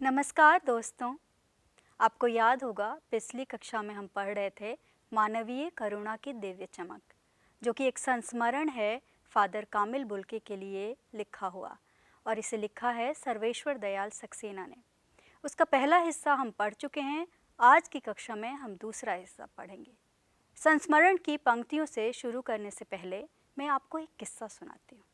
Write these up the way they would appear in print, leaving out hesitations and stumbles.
नमस्कार दोस्तों। आपको याद होगा पिछली कक्षा में हम पढ़ रहे थे मानवीय करुणा की दिव्य चमक, जो कि एक संस्मरण है फादर कामिल बुल्के के लिए लिखा हुआ, और इसे लिखा है सर्वेश्वर दयाल सक्सेना ने। उसका पहला हिस्सा हम पढ़ चुके हैं। आज की कक्षा में हम दूसरा हिस्सा पढ़ेंगे। संस्मरण की पंक्तियों से शुरू करने से पहले मैं आपको एक किस्सा सुनाती हूँ।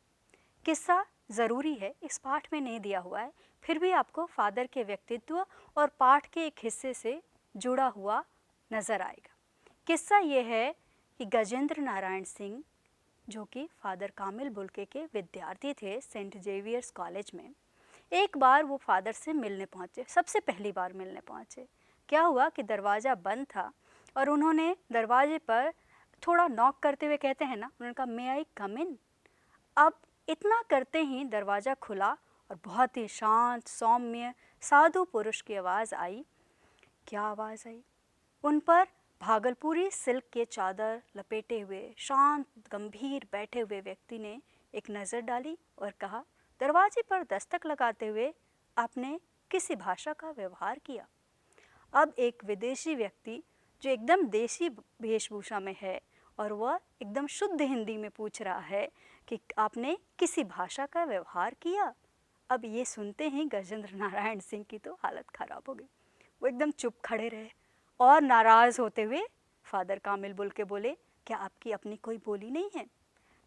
किस्सा ज़रूरी है, इस पाठ में नहीं दिया हुआ है, फिर भी आपको फादर के व्यक्तित्व और पाठ के एक हिस्से से जुड़ा हुआ नज़र आएगा। किस्सा ये है कि गजेंद्र नारायण सिंह, जो कि फादर कामिल बुल्के के विद्यार्थी थे सेंट जेवियर्स कॉलेज में, एक बार वो फादर से मिलने पहुँचे। सबसे पहली बार मिलने पहुँचे। क्या हुआ कि दरवाज़ा बंद था और उन्होंने दरवाजे पर थोड़ा नॉक करते हुए कहते हैं ना, उन्होंने कहा, मे आई कम इन। अब इतना करते ही दरवाज़ा खुला और बहुत ही शांत सौम्य साधु पुरुष की आवाज़ आई। क्या आवाज़ आई? उन पर भागलपुरी सिल्क के चादर लपेटे हुए शांत गंभीर बैठे हुए व्यक्ति ने एक नज़र डाली और कहा, दरवाजे पर दस्तक लगाते हुए आपने किसी भाषा का व्यवहार किया। अब एक विदेशी व्यक्ति जो एकदम देसी वेशभूषा में है और वह एकदम शुद्ध हिंदी में पूछ रहा है कि आपने किसी भाषा का व्यवहार किया। अब ये सुनते ही गजेंद्र नारायण सिंह की तो हालत ख़राब हो गई। वो एकदम चुप खड़े रहे और नाराज़ होते हुए फादर कामिल बुल्के बोले, क्या आपकी अपनी कोई बोली नहीं है?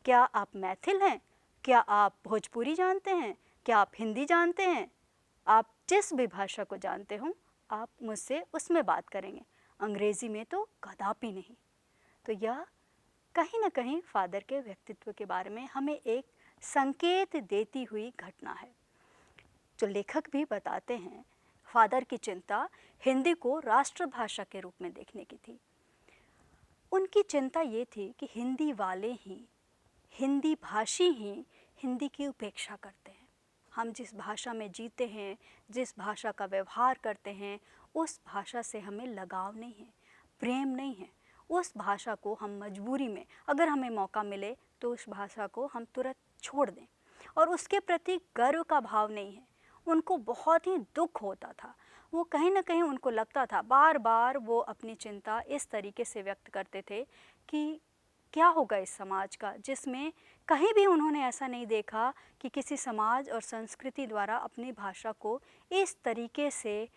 क्या आप मैथिल हैं? क्या आप भोजपुरी जानते हैं? क्या आप हिंदी जानते हैं? आप जिस भी भाषा को जानते हो आप मुझसे उसमें बात करेंगे, अंग्रेज़ी में तो कदापि नहीं। तो यह कहीं ना कहीं फादर के व्यक्तित्व के बारे में हमें एक संकेत देती हुई घटना है। जो लेखक भी बताते हैं, फादर की चिंता हिंदी को राष्ट्रभाषा के रूप में देखने की थी। उनकी चिंता ये थी कि हिंदी वाले ही, हिंदी भाषी ही हिंदी की उपेक्षा करते हैं। हम जिस भाषा में जीते हैं, जिस भाषा का व्यवहार करते हैं, उस भाषा से हमें लगाव नहीं है, प्रेम नहीं है। उस भाषा को हम मजबूरी में, अगर हमें मौका मिले तो उस भाषा को हम तुरंत छोड़ दें, और उसके प्रति गर्व का भाव नहीं है। उनको बहुत ही दुख होता था। वो कहीं ना कहीं उनको लगता था, बार बार वो अपनी चिंता इस तरीके से व्यक्त करते थे कि क्या होगा इस समाज का, जिसमें कहीं भी उन्होंने ऐसा नहीं देखा कि किसी समाज और संस्कृति द्वारा अपनी भाषा को इस तरीके से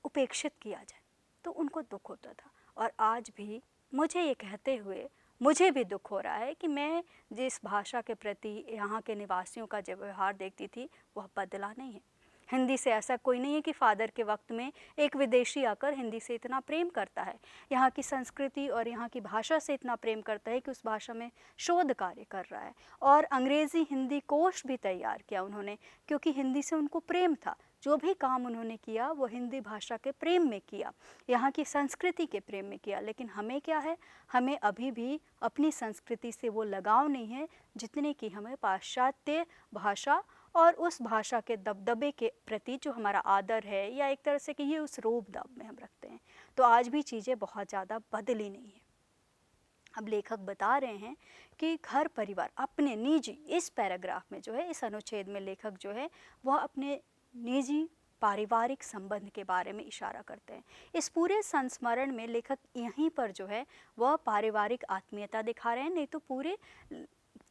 उपेक्षित किया जाए। तो उनको दुख होता था। और आज भी मुझे ये कहते हुए मुझे भी दुख हो रहा है कि मैं जिस भाषा के प्रति यहाँ के निवासियों का जो व्यवहार देखती थी वह बदला नहीं है। हिंदी से ऐसा कोई नहीं है कि फादर के वक्त में एक विदेशी आकर हिंदी से इतना प्रेम करता है, यहाँ की संस्कृति और यहाँ की भाषा से इतना प्रेम करता है कि उस भाषा में शोध कार्य कर रहा है, और अंग्रेज़ी हिंदी कोश भी तैयार किया उन्होंने, क्योंकि हिंदी से उनको प्रेम था। जो भी काम उन्होंने किया वो हिंदी भाषा के प्रेम में किया, यहाँ की संस्कृति के प्रेम में किया। लेकिन हमें क्या है, हमें अभी भी अपनी संस्कृति से वो लगाव नहीं है जितने कि हमें पाश्चात्य भाषा और उस भाषा के दबदबे के प्रति जो हमारा आदर है, या एक तरह से कि ये उस रोब दाब में हम रखते हैं। तो आज भी चीज़ें बहुत ज़्यादा बदली नहीं है। अब लेखक बता रहे हैं कि घर परिवार अपने निजी, इस पैराग्राफ में जो है, इस अनुच्छेद में लेखक जो है वह अपने निजी पारिवारिक संबंध के बारे में इशारा करते हैं। इस पूरे संस्मरण में लेखक यहीं पर जो है वह पारिवारिक आत्मीयता दिखा रहे हैं, नहीं तो पूरे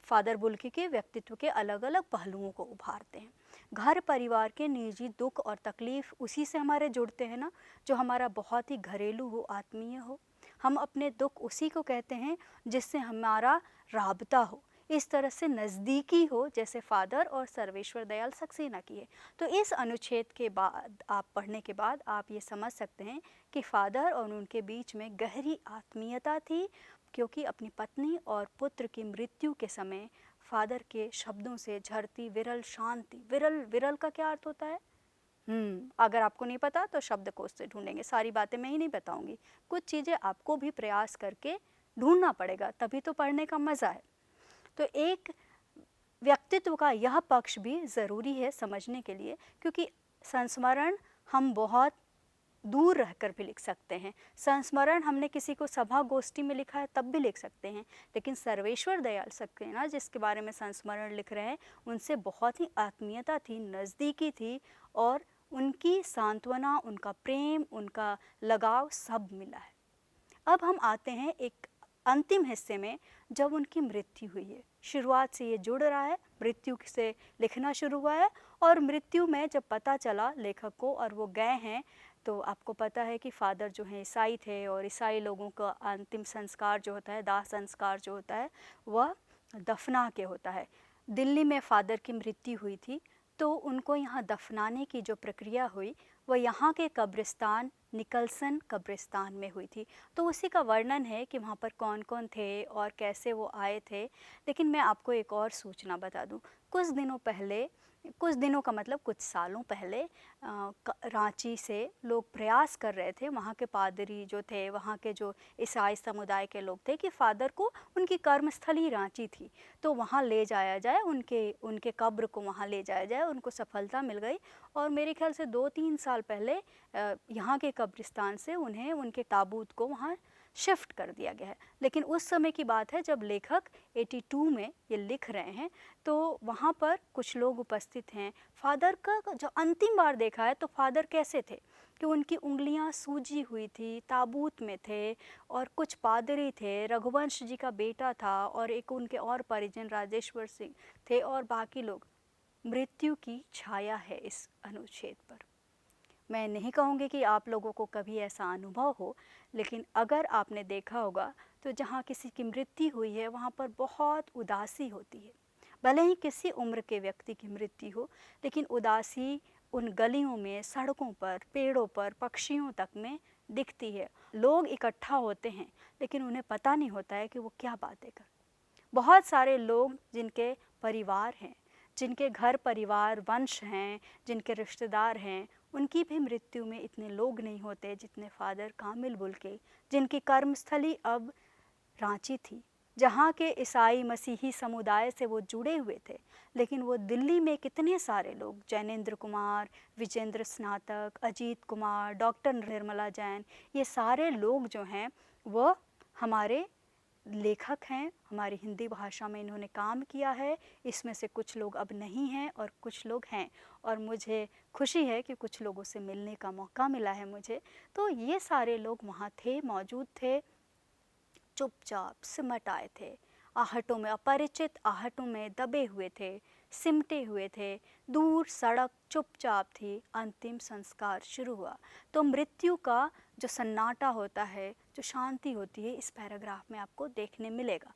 फादर बुल्के के व्यक्तित्व के अलग अलग पहलुओं को उभारते हैं। घर परिवार के निजी दुख और तकलीफ उसी से हमारे जुड़ते हैं ना, जो हमारा बहुत ही घरेलू हो, आत्मीय हो। हम अपने दुख उसी को कहते हैं जिससे हमारा राबता हो, इस तरह से नज़दीकी हो, जैसे फादर और सर्वेश्वर दयाल सक्सेना की है। तो इस अनुच्छेद के बाद आप पढ़ने के बाद आप ये समझ सकते हैं कि फादर और उनके बीच में गहरी आत्मीयता थी, क्योंकि अपनी पत्नी और पुत्र की मृत्यु के समय फादर के शब्दों से झरती विरल शांति, विरल, विरल का क्या अर्थ होता है? अगर आपको नहीं पता तो शब्दकोश से ढूंढेंगे, सारी बातें मैं ही नहीं बताऊंगी, कुछ चीज़ें आपको भी प्रयास करके ढूंढना पड़ेगा, तभी तो पढ़ने का मज़ा है। तो एक व्यक्तित्व का यह पक्ष भी ज़रूरी है समझने के लिए, क्योंकि संस्मरण हम बहुत दूर रहकर भी लिख सकते हैं। संस्मरण हमने किसी को सभा गोष्ठी में लिखा है तब भी लिख सकते हैं, लेकिन सर्वेश्वर दयाल सक्सेना जिसके बारे में संस्मरण लिख रहे हैं, उनसे बहुत ही आत्मीयता थी, नज़दीकी थी, और उनकी सांत्वना, उनका प्रेम, उनका लगाव सब मिला है। अब हम आते हैं एक अंतिम हिस्से में, जब उनकी मृत्यु हुई है। शुरुआत से ये जुड़ रहा है, मृत्यु से लिखना शुरू हुआ है, और मृत्यु में जब पता चला लेखक को और वो गए हैं, तो आपको पता है कि फादर जो हैं ईसाई थे, और ईसाई लोगों का अंतिम संस्कार जो होता है, दाह संस्कार जो होता है, वह दफना के होता है। दिल्ली में फादर की मृत्यु हुई थी, तो उनको यहाँ दफनाने की जो प्रक्रिया हुई वह यहाँ के कब्रिस्तान, निकलसन कब्रिस्तान में हुई थी। तो उसी का वर्णन है कि वहाँ पर कौन कौन थे और कैसे वो आए थे। लेकिन मैं आपको एक और सूचना बता दूँ, कुछ दिनों पहले, कुछ दिनों का मतलब कुछ सालों पहले, रांची से लोग प्रयास कर रहे थे, वहाँ के पादरी जो थे, वहाँ के जो ईसाई समुदाय के लोग थे, कि फादर को, उनकी कर्मस्थली रांची थी, तो वहाँ ले जाया जाए, उनके कब्र को वहाँ ले जाया जाए। उनको सफलता मिल गई, और मेरे ख्याल से 2-3 साल पहले यहाँ के कब्रिस्तान से उन्हें, उनके ताबूत को वहाँ शिफ्ट कर दिया गया है। लेकिन उस समय की बात है जब लेखक 82 में ये लिख रहे हैं, तो वहाँ पर कुछ लोग उपस्थित हैं। फादर का जो अंतिम बार देखा है, तो फादर कैसे थे कि उनकी उंगलियां सूजी हुई थी, ताबूत में थे, और कुछ पादरी थे, रघुवंश जी का बेटा था, और एक उनके और परिजन राजेश्वर सिंह थे, और बाकी लोग। मृत्यु की छाया है इस अनुच्छेद पर। मैं नहीं कहूँगी कि आप लोगों को कभी ऐसा अनुभव हो, लेकिन अगर आपने देखा होगा तो जहाँ किसी की मृत्यु हुई है वहाँ पर बहुत उदासी होती है। भले ही किसी उम्र के व्यक्ति की मृत्यु हो, लेकिन उदासी उन गलियों में, सड़कों पर, पेड़ों पर, पक्षियों तक में दिखती है। लोग इकट्ठा होते हैं, लेकिन उन्हें पता नहीं होता है कि वो क्या बातें कर। बहुत सारे लोग जिनके परिवार हैं, जिनके घर परिवार वंश हैं, जिनके रिश्तेदार हैं, उनकी भी मृत्यु में इतने लोग नहीं होते जितने फादर कामिल बुल्के, जिनकी कर्मस्थली अब रांची थी, जहाँ के ईसाई मसीही समुदाय से वो जुड़े हुए थे। लेकिन वो दिल्ली में कितने सारे लोग, जैनेंद्र कुमार, विजेंद्र स्नातक, अजीत कुमार, डॉक्टर निर्मला जैन, ये सारे लोग जो हैं वो हमारे लेखक हैं, हमारी हिंदी भाषा में इन्होंने काम किया है। इसमें से कुछ लोग अब नहीं हैं और कुछ लोग हैं, और मुझे खुशी है कि कुछ लोगों से मिलने का मौका मिला है मुझे। तो ये सारे लोग वहाँ थे, मौजूद थे, चुपचाप सिमट आए थे, आहटों में, अपरिचित आहटों में दबे हुए थे, सिमटे हुए थे। दूर सड़क चुपचाप थी, अंतिम संस्कार शुरू हुआ। तो मृत्यु का जो सन्नाटा होता है, जो शांति होती है, इस पैराग्राफ में आपको देखने मिलेगा।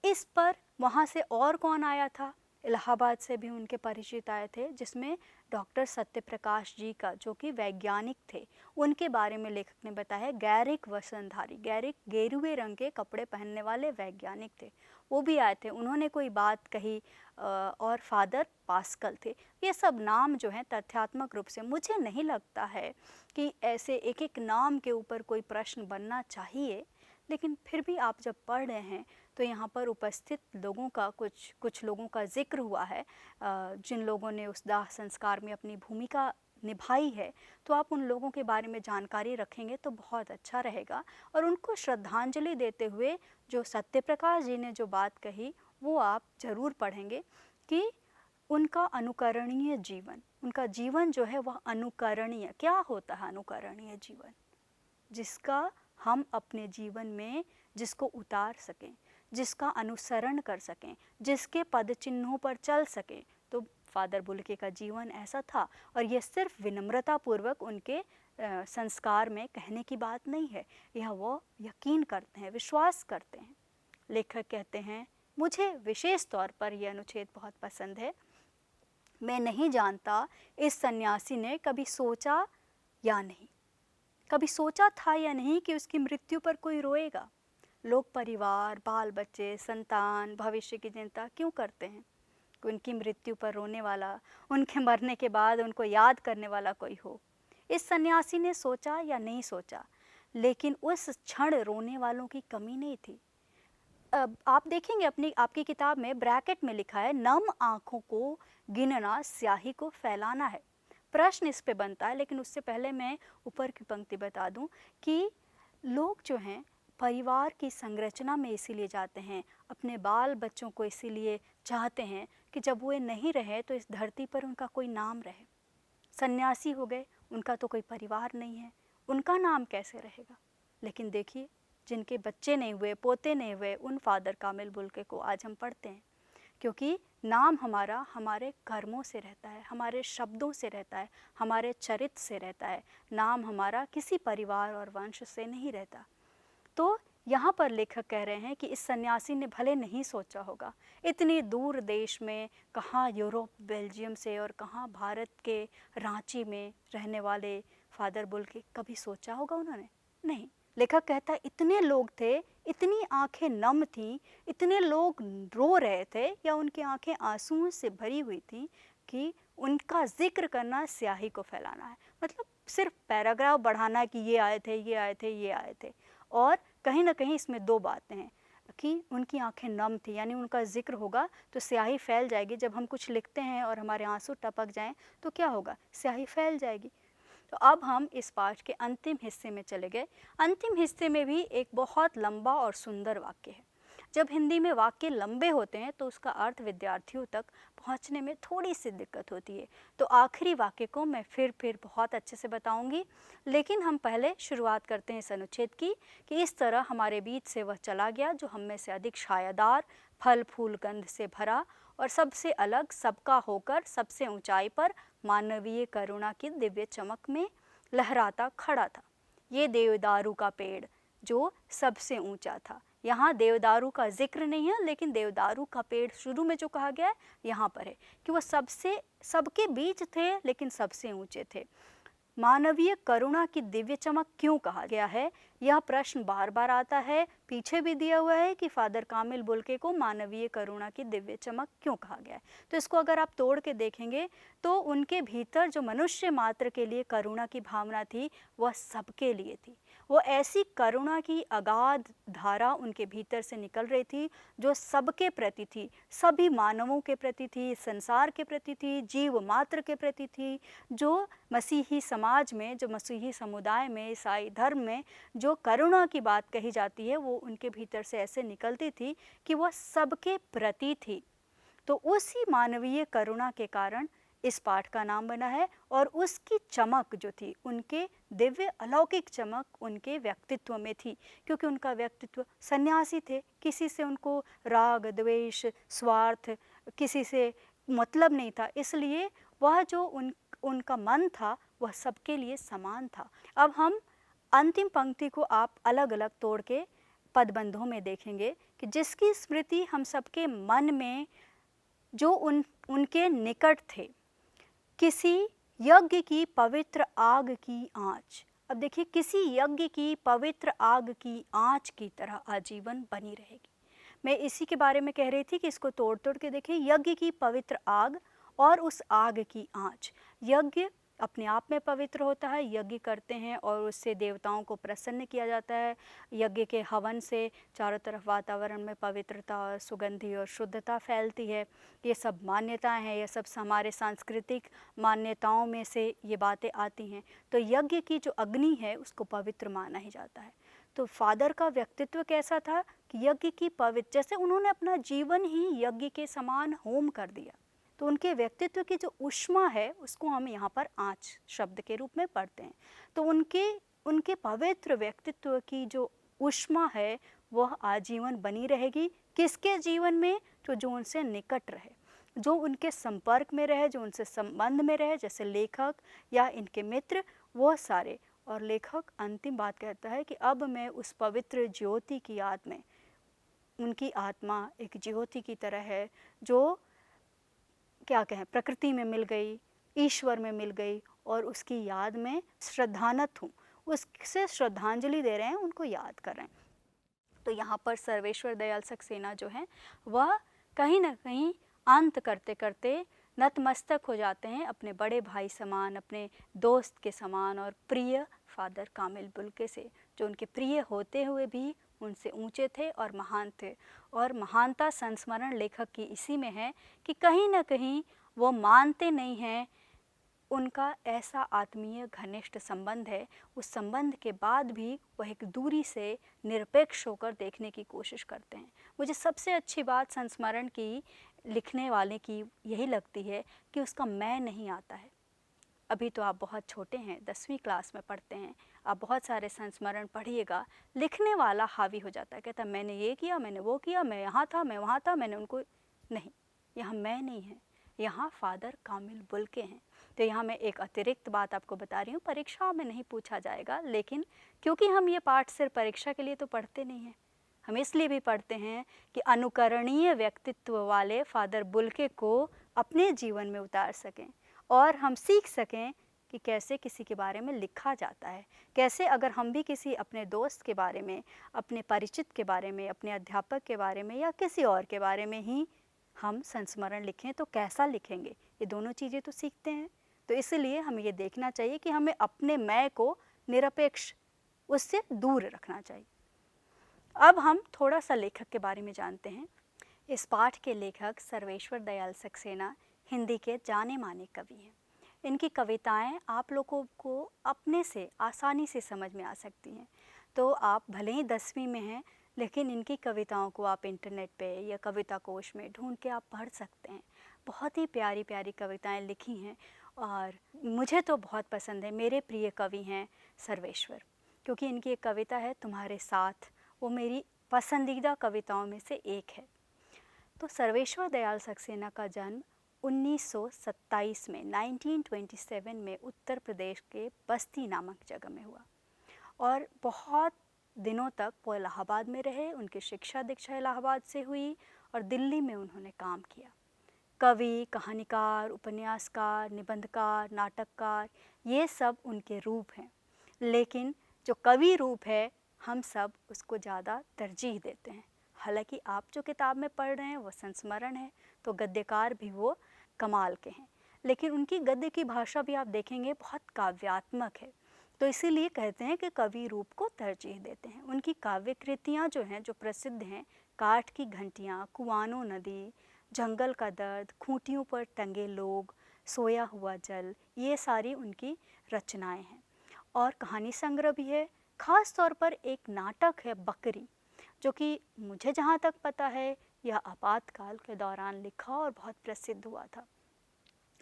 इस पर वहाँ से और कौन आया था? इलाहाबाद से भी उनके परिचित आए थे, जिसमें डॉक्टर सत्यप्रकाश जी का, जो कि वैज्ञानिक थे, उनके बारे में लेखक ने बताया। गैरिक वसंतधारी, गैरिक गेरुए रंग के कपड़े पहनने वाले वैज्ञानिक थे, वो भी आए थे। उन्होंने कोई बात कही, और फादर पास्कल थे। ये सब नाम जो हैं तथ्यात्मक रूप से, मुझे नहीं लगता है कि ऐसे एक एक नाम के ऊपर कोई प्रश्न बनना चाहिए, लेकिन फिर भी आप जब पढ़ रहे हैं तो यहाँ पर उपस्थित लोगों का, कुछ लोगों का जिक्र हुआ है, जिन लोगों ने उस दाह संस्कार में अपनी भूमिका निभाई है। तो आप उन लोगों के बारे में जानकारी रखेंगे तो बहुत अच्छा रहेगा। और उनको श्रद्धांजलि देते हुए जो सत्यप्रकाश जी ने जो बात कही, वो आप ज़रूर पढ़ेंगे कि उनका अनुकरणीय जीवन, उनका जीवन जो है वह अनुकरणीय। क्या होता है अनुकरणीय जीवन? जिसका हम अपने जीवन में, जिसको उतार सकें, जिसका अनुसरण कर सकें, जिसके पद चिन्हों पर चल सकें। तो फादर बुल्के का जीवन ऐसा था, और ये सिर्फ विनम्रता पूर्वक उनके संस्कार में कहने की बात नहीं है, यह वो यकीन करते हैं, विश्वास करते हैं। लेखक कहते हैं, मुझे विशेष तौर पर यह अनुच्छेद बहुत पसंद है। मैं नहीं जानता इस सन्यासी ने कभी सोचा या नहीं, कभी सोचा था या नहीं कि उसकी मृत्यु पर कोई रोएगा। लोग परिवार, बाल बच्चे, संतान, भविष्य की चिंता क्यों करते हैं कि उनकी मृत्यु पर रोने वाला, उनके मरने के बाद उनको याद करने वाला कोई हो। इस सन्यासी ने सोचा या नहीं सोचा, लेकिन उस क्षण रोने वालों की कमी नहीं थी। अब आप देखेंगे आपकी किताब में ब्रैकेट में लिखा है, नम आँखों को गिनना स्याही को फैलाना है। प्रश्न इस पे बनता है, लेकिन उससे पहले मैं ऊपर की पंक्ति बता दूं कि लोग जो हैं परिवार की संरचना में इसीलिए जाते हैं, अपने बाल बच्चों को इसीलिए चाहते हैं कि जब वो नहीं रहे तो इस धरती पर उनका कोई नाम रहे। सन्यासी हो गए, उनका तो कोई परिवार नहीं है, उनका नाम कैसे रहेगा। लेकिन देखिए, जिनके बच्चे नहीं हुए, पोते नहीं हुए, उन फादर कामिल बुल्के को आज हम पढ़ते हैं, क्योंकि नाम हमारा हमारे कर्मों से रहता है, हमारे शब्दों से रहता है, हमारे चरित्र से रहता है। नाम हमारा किसी परिवार और वंश से नहीं रहता। तो यहाँ पर लेखक कह रहे हैं कि इस सन्यासी ने भले नहीं सोचा होगा, इतनी दूर देश में, कहाँ यूरोप बेल्जियम से और कहाँ भारत के रांची में रहने वाले फादर बुल्के, कभी सोचा होगा उन्होंने? नहीं। लेखक कहता है इतने लोग थे, इतनी आंखें नम थीं, इतने लोग रो रहे थे या उनकी आंखें आंसुओं से भरी हुई थी कि उनका जिक्र करना स्याही को फैलाना है। मतलब सिर्फ पैराग्राफ बढ़ाना कि ये आए थे, ये आए थे, ये आए थे। और कहीं ना कहीं इसमें दो बातें हैं कि उनकी आंखें नम थी, यानी उनका जिक्र होगा तो स्याही फैल जाएगी। जब हम कुछ लिखते हैं और हमारे आंसू टपक जाएं तो क्या होगा? स्याही फैल जाएगी। तो अब हम इस पाठ के अंतिम हिस्से में चले गए। अंतिम हिस्से में भी एक बहुत लंबा और सुंदर वाक्य है। जब हिंदी में वाक्य लंबे होते हैं तो उसका अर्थ विद्यार्थियों तक पहुंचने में थोड़ी सी दिक्कत होती है। तो आखिरी वाक्य को मैं फिर बहुत अच्छे से बताऊंगी, लेकिन हम पहले शुरुआत करते हैं इस अनुच्छेद की कि इस तरह हमारे बीच से वह चला गया जो हम में से अधिक छायादार, फल फूल गंध से भरा और सबसे अलग, सबका होकर सबसे ऊंचाई पर मानवीय करुणा की दिव्य चमक में लहराता खड़ा था। ये देवदारू का पेड़ जो सबसे ऊंचा था। यहाँ देवदारू का जिक्र नहीं है, लेकिन देवदारू का पेड़ शुरू में जो कहा गया है यहाँ पर है कि वह सबके बीच थे लेकिन सबसे ऊंचे थे। मानवीय करुणा की दिव्य चमक क्यों कहा गया है, यह प्रश्न बार बार आता है। पीछे भी दिया हुआ है कि फादर कामिल बुल्के को मानवीय करुणा की दिव्य चमक क्यों कहा गया है। तो इसको अगर आप तोड़ के देखेंगे तो उनके भीतर जो मनुष्य मात्र के लिए करुणा की भावना थी वह सबके लिए थी। वो ऐसी करुणा की अगाध धारा उनके भीतर से निकल रही थी जो सबके प्रति थी, सभी मानवों के प्रति थी, संसार के प्रति थी, जीव मात्र के प्रति थी। जो मसीही समाज में, जो मसीही समुदाय में, ईसाई धर्म में जो करुणा की बात कही जाती है वो उनके भीतर से ऐसे निकलती थी कि वह सबके प्रति थी। तो उसी मानवीय करुणा के कारण इस पाठ का नाम बना है। और उसकी चमक जो थी, उनके दिव्य अलौकिक चमक उनके व्यक्तित्व में थी, क्योंकि उनका व्यक्तित्व सन्यासी थे, किसी से उनको राग द्वेष स्वार्थ किसी से मतलब नहीं था, इसलिए वह जो उनका मन था वह सबके लिए समान था। अब हम अंतिम पंक्ति को आप अलग अलग तोड़ के पदबंधों में देखेंगे कि जिसकी स्मृति हम सबके मन में, जो उनके निकट थे, किसी यज्ञ की पवित्र आग की आँच। अब देखिए, किसी यज्ञ की पवित्र आग की आँच की तरह आजीवन बनी रहेगी। मैं इसी के बारे में कह रही थी कि इसको तोड़ तोड़ के देखिए, यज्ञ की पवित्र आग और उस आग की आँच। यज्ञ अपने आप में पवित्र होता है, यज्ञ करते हैं और उससे देवताओं को प्रसन्न किया जाता है। यज्ञ के हवन से चारों तरफ वातावरण में पवित्रता और सुगंधि और शुद्धता फैलती है। ये सब मान्यताएं हैं, ये सब हमारे सांस्कृतिक मान्यताओं में से ये बातें आती हैं। तो यज्ञ की जो अग्नि है उसको पवित्र माना ही जाता है। तो फादर का व्यक्तित्व कैसा था कि यज्ञ की पवित्र, जैसे उन्होंने अपना जीवन ही यज्ञ के समान होम कर दिया। तो उनके व्यक्तित्व की जो ऊष्मा है उसको हम यहाँ पर आँच शब्द के रूप में पढ़ते हैं। तो उनके पवित्र व्यक्तित्व की जो ऊष्मा है वह आजीवन बनी रहेगी। किसके जीवन में? तो जो उनसे निकट रहे, जो उनके संपर्क में रहे, जो उनसे संबंध में रहे, जैसे लेखक या इनके मित्र, वो सारे। और लेखक अंतिम बात कहता है कि अब मैं उस पवित्र ज्योति की याद में, उनकी आत्मा एक ज्योति की तरह है जो क्या कहें, प्रकृति में मिल गई, ईश्वर में मिल गई, और उसकी याद में श्रद्धानत हूँ, उससे श्रद्धांजलि दे रहे हैं, उनको याद कर रहे हैं। तो यहाँ पर सर्वेश्वर दयाल सक्सेना जो हैं वह कहीं ना कहीं अंत करते करते नतमस्तक हो जाते हैं अपने बड़े भाई समान, अपने दोस्त के समान और प्रिय फादर कामिल बुल्के से, जो उनके प्रिय होते हुए भी उनसे ऊंचे थे और महान थे। और महानता संस्मरण लेखक की इसी में है कि कहीं ना कहीं वो मानते नहीं हैं, उनका ऐसा आत्मीय घनिष्ठ संबंध है, उस संबंध के बाद भी वह एक दूरी से निरपेक्ष होकर देखने की कोशिश करते हैं। मुझे सबसे अच्छी बात संस्मरण की लिखने वाले की यही लगती है कि उसका मैं नहीं आता है। अभी तो आप बहुत छोटे हैं, 10वीं क्लास में पढ़ते हैं, आप बहुत सारे संस्मरण पढ़िएगा, लिखने वाला हावी हो जाता है, कहता है मैंने ये किया, मैंने वो किया, मैं यहाँ था, मैं वहाँ था, मैंने उनको नहीं, यहाँ मैं नहीं है, यहाँ फादर कामिल बुल्के हैं। तो यहाँ मैं एक अतिरिक्त बात आपको बता रही हूँ, परीक्षा में नहीं पूछा जाएगा, लेकिन क्योंकि हम ये पाठ सिर्फ परीक्षा के लिए तो पढ़ते नहीं हैं, हम इसलिए भी पढ़ते हैं कि अनुकरणीय व्यक्तित्व वाले फादर बुल्के को अपने जीवन में उतार सकें और हम सीख सकें कि कैसे किसी के बारे में लिखा जाता है, कैसे अगर हम भी किसी अपने दोस्त के बारे में, अपने परिचित के बारे में, अपने अध्यापक के बारे में या किसी और के बारे में ही हम संस्मरण लिखें तो कैसा लिखेंगे, ये दोनों चीज़ें तो सीखते हैं। तो इसलिए हमें ये देखना चाहिए कि हमें अपने मैं को निरपेक्ष, उससे दूर रखना चाहिए। अब हम थोड़ा सा लेखक के बारे में जानते हैं। इस पाठ के लेखक सर्वेश्वर दयाल सक्सेना हिंदी के जाने माने कवि हैं। इनकी कविताएं आप लोगों को अपने से आसानी से समझ में आ सकती हैं। तो आप भले ही 10वीं में हैं, लेकिन इनकी कविताओं को आप इंटरनेट पे या कविता कोश में ढूंढ के आप पढ़ सकते हैं। बहुत ही प्यारी प्यारी कविताएं लिखी हैं और मुझे तो बहुत पसंद है। मेरे प्रिय कवि हैं सर्वेश्वर, क्योंकि इनकी एक कविता है तुम्हारे साथ, वो मेरी पसंदीदा कविताओं में से एक है। तो सर्वेश्वर दयाल सक्सेना का जन्म 1927 में 1927 में उत्तर प्रदेश के बस्ती नामक जगह में हुआ और बहुत दिनों तक वो इलाहाबाद में रहे। उनकी शिक्षा दीक्षा इलाहाबाद से हुई और दिल्ली में उन्होंने काम किया। कवि, कहानीकार, उपन्यासकार, निबंधकार, नाटककार, ये सब उनके रूप हैं। लेकिन जो कवि रूप है हम सब उसको ज़्यादा तरजीह देते हैं। हालांकि आप जो किताब में पढ़ रहे हैं वो संस्मरण है, तो गद्यकार भी वो कमाल के हैं, लेकिन उनकी गद्य की भाषा भी आप देखेंगे बहुत काव्यात्मक है। तो इसीलिए कहते हैं कि कवि रूप को तरजीह देते हैं। उनकी काव्य कृतियाँ जो हैं, जो प्रसिद्ध हैं, काठ की घंटियाँ, कुआनो नदी, जंगल का दर्द, खूंटियों पर टंगे लोग, सोया हुआ जल, ये सारी उनकी रचनाएं हैं। और कहानी संग्रह भी है। ख़ास तौर पर एक नाटक है बकरी, जो कि मुझे जहाँ तक पता है यह आपातकाल के दौरान लिखा और बहुत प्रसिद्ध हुआ था।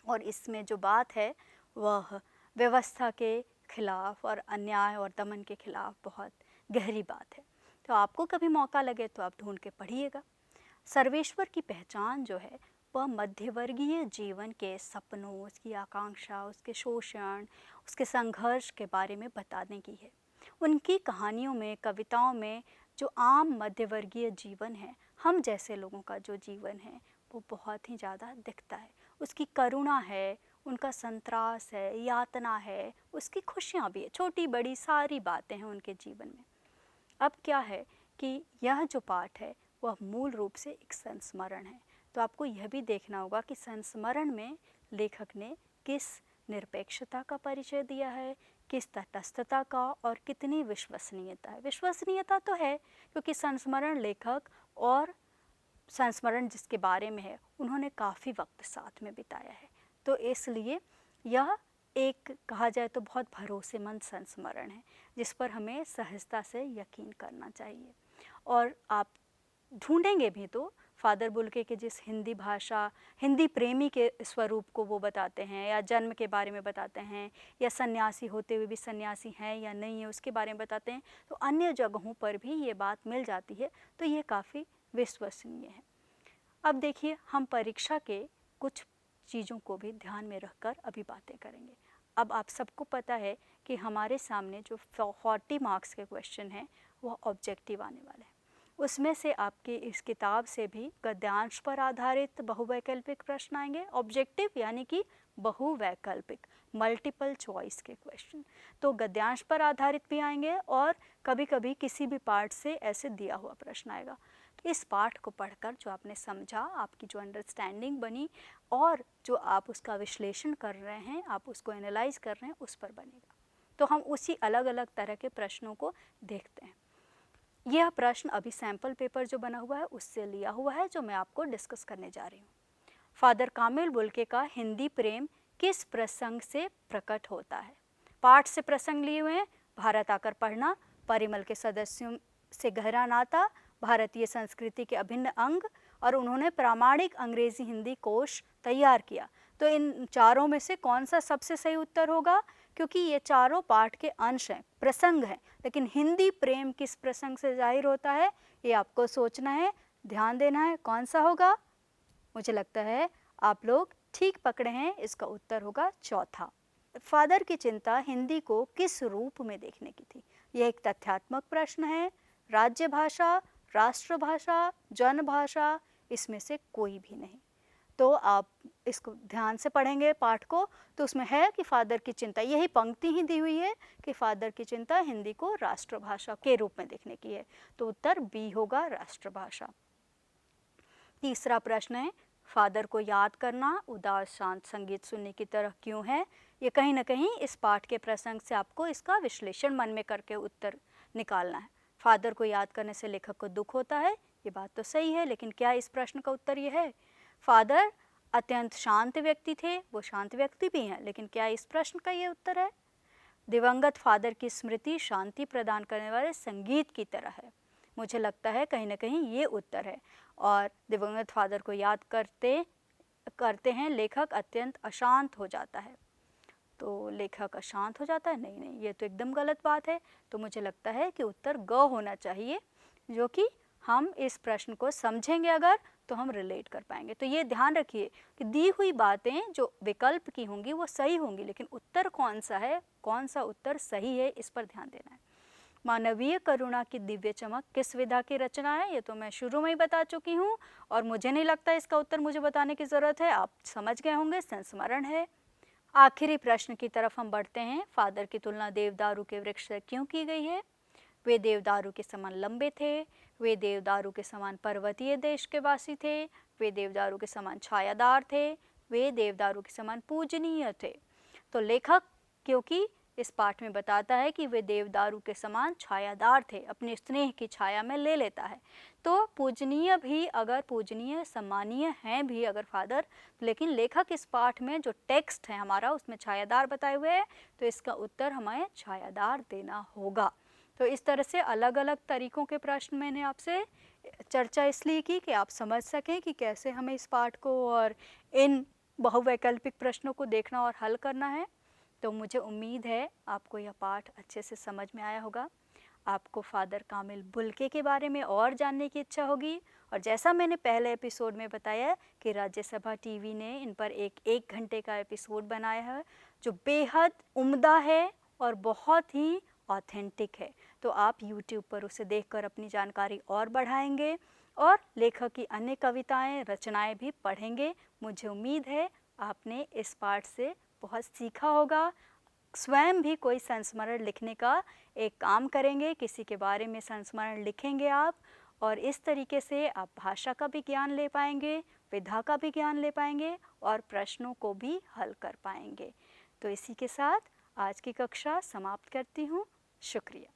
और इसमें जो बात है वह व्यवस्था के खिलाफ और अन्याय और दमन के खिलाफ बहुत गहरी बात है। तो आपको कभी मौका लगे तो आप ढूंढ के पढ़िएगा। सर्वेश्वर की पहचान जो है वह मध्यवर्गीय जीवन के सपनों, उसकी आकांक्षा, उसके शोषण, उसके संघर्ष के बारे में बताने की है। उनकी कहानियों में, कविताओं में जो आम मध्यवर्गीय जीवन है, हम जैसे लोगों का जो जीवन है, वो बहुत ही ज़्यादा दिखता है। उसकी करुणा है, उनका संतरास है, यातना है, उसकी खुशियाँ भी है, छोटी बड़ी सारी बातें हैं उनके जीवन में। अब क्या है कि यह जो पाठ है वह मूल रूप से एक संस्मरण है। तो आपको यह भी देखना होगा कि संस्मरण में लेखक ने किस निरपेक्षता का परिचय दिया है, किस तटस्थता का, और कितनी विश्वसनीयता है। विश्वसनीयता तो है क्योंकि संस्मरण लेखक और संस्मरण जिसके बारे में है उन्होंने काफ़ी वक्त साथ में बिताया है, तो इसलिए यह एक कहा जाए तो बहुत भरोसेमंद संस्मरण है जिस पर हमें सहजता से यकीन करना चाहिए। और आप ढूंढेंगे भी तो फादर बुल्के के जिस हिंदी भाषा, हिंदी प्रेमी के स्वरूप को वो बताते हैं, या जन्म के बारे में बताते हैं, या सन्यासी होते हुए भी सन्यासी हैं या नहीं है उसके बारे में बताते हैं, तो अन्य जगहों पर भी ये बात मिल जाती है। तो ये काफ़ी विश्वसनीय है। अब देखिए, हम परीक्षा के कुछ चीज़ों को भी ध्यान में रखकर अभी बातें करेंगे। अब आप सबको पता है कि हमारे सामने जो 40 मार्क्स के क्वेश्चन हैं वह ऑब्जेक्टिव आने वाले हैं। उसमें से आपकी इस किताब से भी गद्यांश पर आधारित बहुवैकल्पिक प्रश्न आएंगे, ऑब्जेक्टिव यानी कि बहुवैकल्पिक, मल्टीपल चॉइस के क्वेश्चन। तो गद्यांश पर आधारित भी आएंगे और कभी कभी किसी भी पार्ट से ऐसे दिया हुआ प्रश्न आएगा। तो इस पाठ को पढ़कर जो आपने समझा, आपकी जो अंडरस्टैंडिंग बनी और जो आप उसका विश्लेषण कर रहे हैं, आप उसको एनालाइज कर रहे हैं, उस पर बनेगा। तो हम उसी अलग अलग तरह के प्रश्नों को देखते हैं। यह प्रश्न अभी सैम्पल पेपर जो बना हुआ है उससे लिया हुआ है, जो मैं आपको डिस्कस करने जा रही हूँ। फादर कामिल बुल्के का हिंदी प्रेम किस प्रसंग से प्रकट होता है? पाठ से प्रसंग लिए हुए हैं, भारत आकर पढ़ना, परिमल के सदस्यों से गहरा नाता, भारतीय संस्कृति के अभिन्न अंग, और उन्होंने प्रामाणिक अंग्रेजी हिंदी कोश तैयार किया। तो तो इन चारों में से कौन सा सबसे सही उत्तर होगा, क्योंकि ये चारों पाठ के अंश हैं, प्रसंग हैं, लेकिन हिंदी प्रेम किस प्रसंग से जाहिर होता है ये आपको सोचना है, ध्यान देना है, कौन सा होगा। मुझे लगता है आप लोग ठीक पकड़े हैं, इसका उत्तर होगा चौथा। फादर की चिंता हिंदी को किस रूप में देखने की थी। यह एक तथ्यात्मक प्रश्न है। राज्य भाषा, राष्ट्रभाषा, जनभाषा, इसमें से कोई भी नहीं। तो आप इसको ध्यान से पढ़ेंगे पाठ को, तो उसमें है कि फादर की चिंता, यही पंक्ति ही दी हुई है कि फादर की चिंता हिंदी को राष्ट्रभाषा के रूप में देखने की है। तो उत्तर बी होगा, राष्ट्रभाषा। तीसरा प्रश्न है, फादर को याद करना उदास शांत संगीत सुनने की तरह क्यों है। ये कहीं ना कहीं इस पाठ के प्रसंग से आपको इसका विश्लेषण मन में करके उत्तर निकालना है। फादर को याद करने से लेखक को दुख होता है, ये बात तो सही है, लेकिन क्या इस प्रश्न का उत्तर ये है। फादर अत्यंत शांत व्यक्ति थे, वो शांत व्यक्ति भी हैं, लेकिन क्या इस प्रश्न का ये उत्तर है। दिवंगत फादर की स्मृति शांति प्रदान करने वाले संगीत की तरह है। मुझे लगता है कहीं ना कहीं ये उत्तर है। और दिवंगत फादर को याद करते हैं लेखक अत्यंत अशांत हो जाता है। तो लेखक अशांत हो जाता है, नहीं नहीं, ये तो एकदम गलत बात है। तो मुझे लगता है कि उत्तर ग होना चाहिए, जो कि हम इस प्रश्न को समझेंगे अगर तो हम रिलेट कर पाएंगे। तो ये ध्यान रखिए कि दी हुई बातें जो विकल्प की होंगी वो सही होंगी, लेकिन उत्तर कौन सा है, कौन सा उत्तर सही है, इस पर ध्यान देना है। मानवीय करुणा की दिव्य चमक किस विधा की रचना है, ये तो मैं शुरू में ही बता चुकी हूँ और मुझे नहीं लगता इसका उत्तर मुझे बताने की ज़रूरत है, आप समझ गए होंगे, संस्मरण है। आखिरी प्रश्न की तरफ हम बढ़ते हैं। फादर की तुलना देवदारू के वृक्ष से क्यों की गई है। वे देवदारू के समान लंबे थे, वे देवदारू के समान पर्वतीय देश के वासी थे, वे देवदारू के समान छायादार थे, वे देवदारू के समान पूजनीय थे। तो लेखक क्योंकि इस पाठ में बताता है कि वे देवदारू के समान छायादार थे, अपने स्नेह की छाया में ले लेता है। तो पूजनीय भी, अगर पूजनीय सम्मानीय हैं भी अगर फादर, लेकिन लेखक इस पाठ में जो टेक्स्ट है हमारा उसमें छायादार बताए हुए हैं, तो इसका उत्तर हमें छायादार देना होगा। तो इस तरह से अलग अलग तरीकों के प्रश्न मैंने आपसे चर्चा इसलिए की कि आप समझ सकें कि कैसे हमें इस पाठ को और इन बहुवैकल्पिक प्रश्नों को देखना और हल करना है। तो मुझे उम्मीद है आपको यह पाठ अच्छे से समझ में आया होगा। आपको फादर कामिल बुल्के के बारे में और जानने की इच्छा होगी, और जैसा मैंने पहले एपिसोड में बताया कि राज्यसभा टीवी ने इन पर एक घंटे का एपिसोड बनाया है जो बेहद उम्दा है और बहुत ही ऑथेंटिक है। तो आप YouTube पर उसे देखकर अपनी जानकारी और बढ़ाएंगे और लेखक की अन्य कविताएं, रचनाएं भी पढ़ेंगे। मुझे उम्मीद है आपने इस पाठ से बहुत सीखा होगा। स्वयं भी कोई संस्मरण लिखने का एक काम करेंगे, किसी के बारे में संस्मरण लिखेंगे आप, और इस तरीके से आप भाषा का भी ज्ञान ले पाएंगे, विधा का भी ज्ञान ले पाएंगे और प्रश्नों को भी हल कर पाएंगे। तो इसी के साथ आज की कक्षा समाप्त करती हूँ। शुक्रिया।